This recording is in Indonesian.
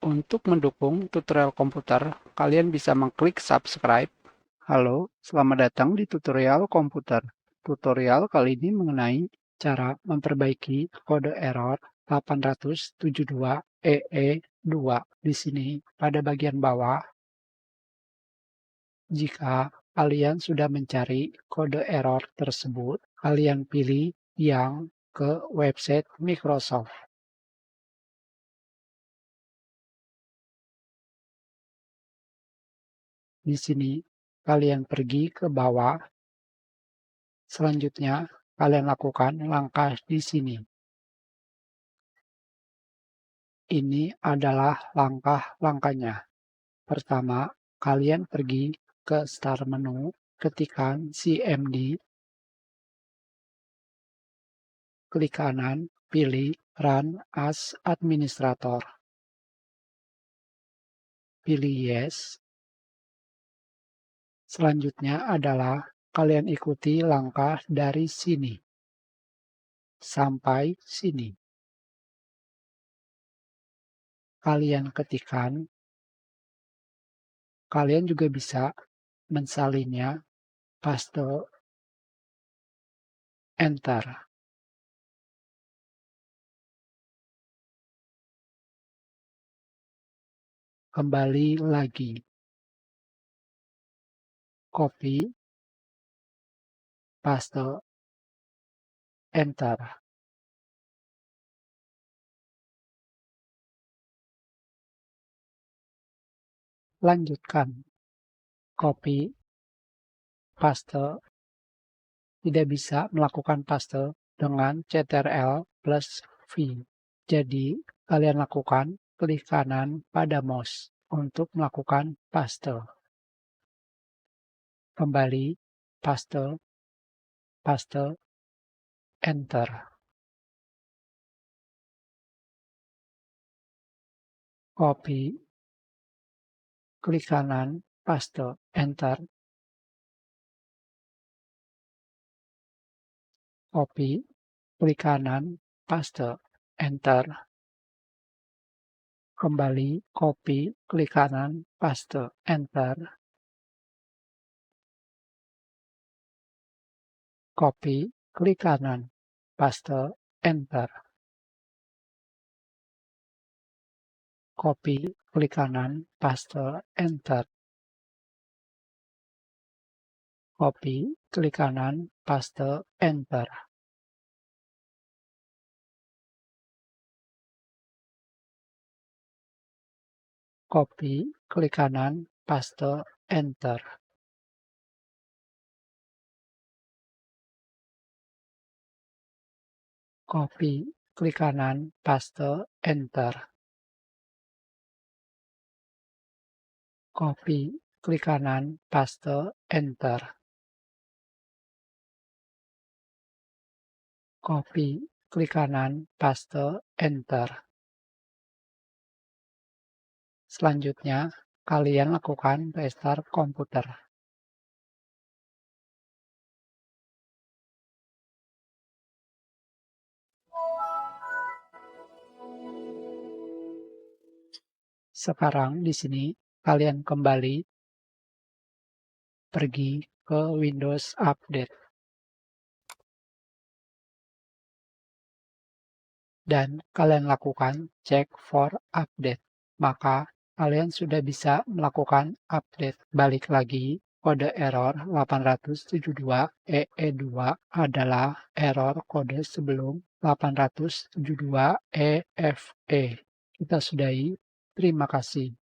Untuk mendukung tutorial komputer, kalian bisa mengklik subscribe. Halo, selamat datang di tutorial komputer. Tutorial kali ini mengenai cara memperbaiki kode error 872EE2. Di sini, pada bagian bawah, jika kalian sudah mencari kode error tersebut, kalian pilih yang ke website Microsoft. Di sini, kalian pergi ke bawah. Selanjutnya, kalian lakukan langkah di sini. Ini adalah langkah-langkahnya. Pertama, kalian pergi ke Start menu, ketikkan CMD, klik kanan, pilih Run as Administrator. Pilih Yes. Selanjutnya adalah kalian ikuti langkah dari sini sampai sini. Kalian ketikkan, kalian juga bisa mensalinnya, paste, enter. Kembali lagi. Copy, paste, enter. Lanjutkan. Copy, paste. Tidak bisa melakukan paste dengan Ctrl plus V. Jadi, kalian lakukan klik kanan pada mouse untuk melakukan paste. Kembali, paste, paste, enter. Copy, klik kanan, paste, enter. Copy, klik kanan, paste, enter. Kembali, copy, klik kanan, paste, enter. Copy, klik kanan, paste, enter. Copy, klik kanan, paste, enter. Copy, klik kanan, paste, enter. Copy, klik kanan, paste, enter. Copy, klik kanan, paste, enter. Copy, klik kanan, paste, enter. Copy, klik kanan, paste, enter. Selanjutnya, kalian lakukan restart komputer. Sekarang di sini kalian kembali pergi ke Windows Update dan kalian lakukan check for update. Maka kalian sudah bisa melakukan update. Balik lagi, kode error 872EE2 adalah error kode sebelum 872EFE. Kita sudahi. Terima kasih.